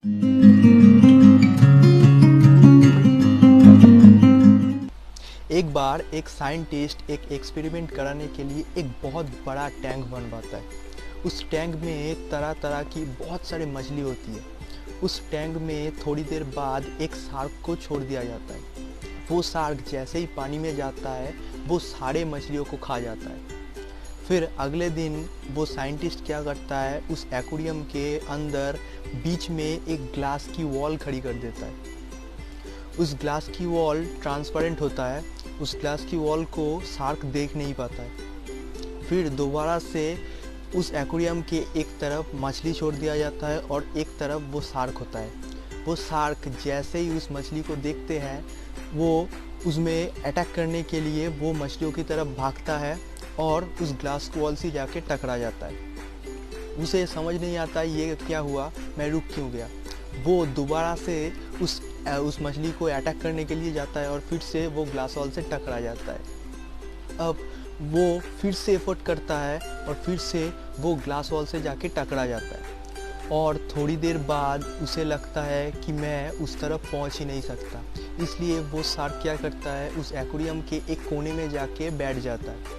एक बार एक साइंटिस्ट एक एक्सपेरिमेंट कराने के लिए एक बहुत बड़ा टैंक बनवाता है। उस टैंक में तरह तरह की बहुत सारी मछली होती है। उस टैंक में थोड़ी देर बाद एक शार्क को छोड़ दिया जाता है। वो शार्क जैसे ही पानी में जाता है वो सारे मछलियों को खा जाता है। फिर अगले दिन वो साइंटिस्ट क्या करता है, उस एक्वेरियम के अंदर बीच में एक ग्लास की वॉल खड़ी कर देता है। उस ग्लास की वॉल ट्रांसपेरेंट होता है। उस ग्लास की वॉल को शार्क देख नहीं पाता है। फिर दोबारा से उस एक्वेरियम के एक तरफ मछली छोड़ दिया जाता है और एक तरफ वो शार्क होता है। वो शार्क जैसे ही उस मछली को देखते हैं वो उसमें अटैक करने के लिए वो मछलियों की तरफ भागता है और उस ग्लास वॉल से जाके टकरा जाता है। उसे समझ नहीं आता ये क्या हुआ, मैं रुक क्यों गया। वो दोबारा से उस मछली को अटैक करने के लिए जाता है और फिर से वो ग्लास वॉल से टकरा जाता है। अब वो फिर से एफर्ट करता है और फिर से वो ग्लास वॉल से जाके टकरा जाता है और थोड़ी देर बाद उसे लगता है कि मैं उस तरफ पहुंच ही नहीं सकता। इसलिए वो शार्क क्या करता है, उस एक्वेरियम के एक कोने में जाके बैठ जाता है।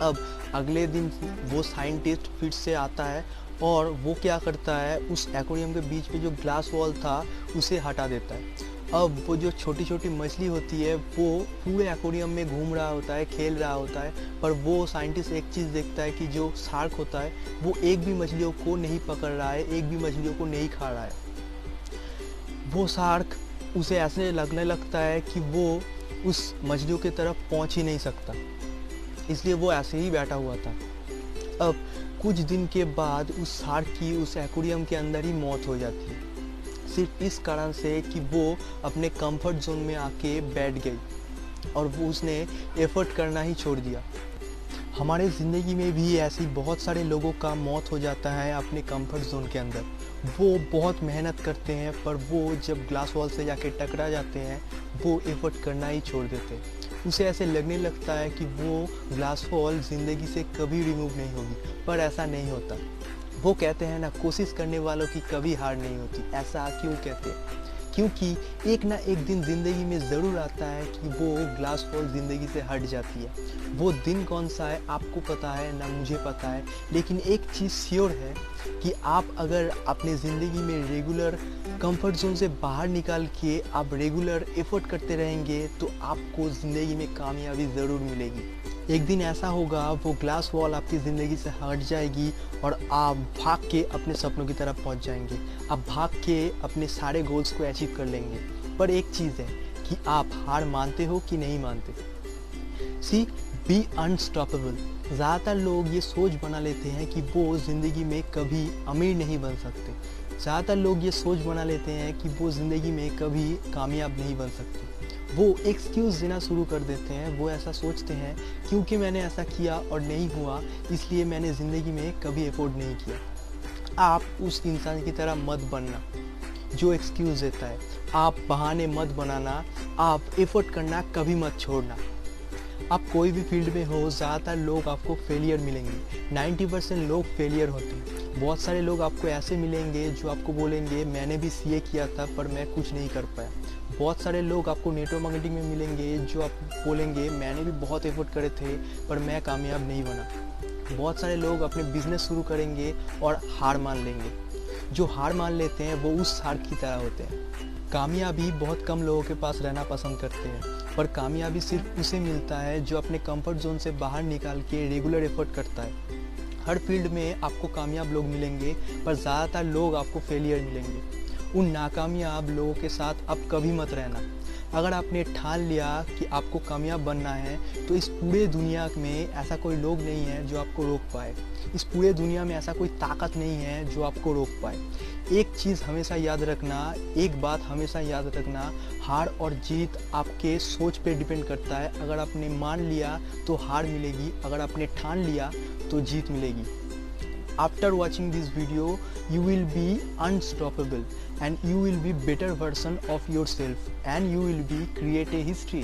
अब अगले दिन वो साइंटिस्ट फिर से आता है और वो क्या करता है, उस एक्वेरियम के बीच में जो ग्लास वॉल था उसे हटा देता है। अब वो जो छोटी छोटी मछली होती है वो पूरे एक्वेरियम में घूम रहा होता है, खेल रहा होता है, पर वो साइंटिस्ट एक चीज़ देखता है कि जो शार्क होता है वो एक भी मछलियों को नहीं पकड़ रहा है, एक भी मछलियों को नहीं खा रहा है। वो शार्क उसे ऐसे लगने लगता है कि वो उस मछलियों की तरफ पहुंच ही नहीं सकता, इसलिए वो ऐसे ही बैठा हुआ था। अब कुछ दिन के बाद उस शार्क की उस एक्वेरियम के अंदर ही मौत हो जाती है, सिर्फ इस कारण से कि वो अपने कंफर्ट जोन में आके बैठ गई और वो उसने एफर्ट करना ही छोड़ दिया। हमारे ज़िंदगी में भी ऐसी बहुत सारे लोगों का मौत हो जाता है अपने कंफर्ट जोन के अंदर। वो बहुत मेहनत करते हैं पर वो जब ग्लास वॉल से जाके टकरा जाते हैं वो एफर्ट करना ही छोड़ देते हैं। उसे ऐसे लगने लगता है कि वो ग्लास वॉल ज़िंदगी से कभी रिमूव नहीं होगी, पर ऐसा नहीं होता। वो कहते हैं ना, कोशिश करने वालों की कभी हार नहीं होती। ऐसा क्यों कहते हैं? क्योंकि एक ना एक दिन ज़िंदगी में ज़रूर आता है कि वो ग्लास वॉल ज़िंदगी से हट जाती है। वो दिन कौन सा है आपको पता है ना मुझे पता है, लेकिन एक चीज़ श्योर है कि आप अगर अपने ज़िंदगी में रेगुलर कंफर्ट जोन से बाहर निकाल के आप रेगुलर एफर्ट करते रहेंगे तो आपको ज़िंदगी में कामयाबी ज़रूर मिलेगी। एक दिन ऐसा होगा वो ग्लास वॉल आपकी ज़िंदगी से हट जाएगी और आप भाग के अपने सपनों की तरफ पहुंच जाएंगे। आप भाग के अपने सारे गोल्स को अचीव कर लेंगे। पर एक चीज़ है कि आप हार मानते हो कि नहीं मानते। See be unstoppable. ज़्यादातर लोग ये सोच बना लेते हैं कि वो ज़िंदगी में कभी अमीर नहीं बन सकते। ज़्यादातर लोग ये सोच बना लेते हैं कि वो ज़िंदगी में कभी कामयाब नहीं बन सकते। वो एक्सक्यूज़ देना शुरू कर देते हैं। वो ऐसा सोचते हैं क्योंकि मैंने ऐसा किया और नहीं हुआ इसलिए मैंने ज़िंदगी में कभी एफोर्ड नहीं किया। आप उस इंसान की तरह मत बनना जो एक्सक्यूज़ देता है। आप बहाने मत बनाना, आप एफर्ट करना कभी मत छोड़ना। आप कोई भी फील्ड में हो, ज़्यादातर लोग आपको फेलियर मिलेंगे। 90% लोग फेलियर होते हैं। बहुत सारे लोग आपको ऐसे मिलेंगे जो आपको बोलेंगे मैंने भी सीए किया था पर मैं कुछ नहीं कर पाया। बहुत सारे लोग आपको नेटवर्क मार्केटिंग में मिलेंगे जो आप बोलेंगे मैंने भी बहुत एफर्ट करे थे पर मैं कामयाब नहीं बना। बहुत सारे लोग अपने बिजनेस शुरू करेंगे और हार मान लेंगे। जो हार मान लेते हैं वो उस शार्क की तरह होते हैं। कामयाबी बहुत कम लोगों के पास रहना पसंद करते हैं, पर कामयाबी सिर्फ उसे मिलता है जो अपने कंफर्ट जोन से बाहर निकाल के रेगुलर एफर्ट करता है। हर फील्ड में आपको कामयाब लोग मिलेंगे पर ज़्यादातर लोग आपको फेलियर मिलेंगे। उन नाकामयाब लोगों के साथ आप कभी मत रहना। अगर आपने ठान लिया कि आपको कामयाब बनना है तो इस पूरे दुनिया में ऐसा कोई लोग नहीं है जो आपको रोक पाए। इस पूरे दुनिया में ऐसा कोई ताकत नहीं है जो आपको रोक पाए। एक चीज़ हमेशा याद रखना, एक बात हमेशा याद रखना, हार और जीत आपके सोच पे डिपेंड करता है। अगर आपने मान लिया तो हार मिलेगी, अगर आपने ठान लिया तो जीत मिलेगी। After watching this video, you will be unstoppable and you will be better version of yourself and you will be create a history.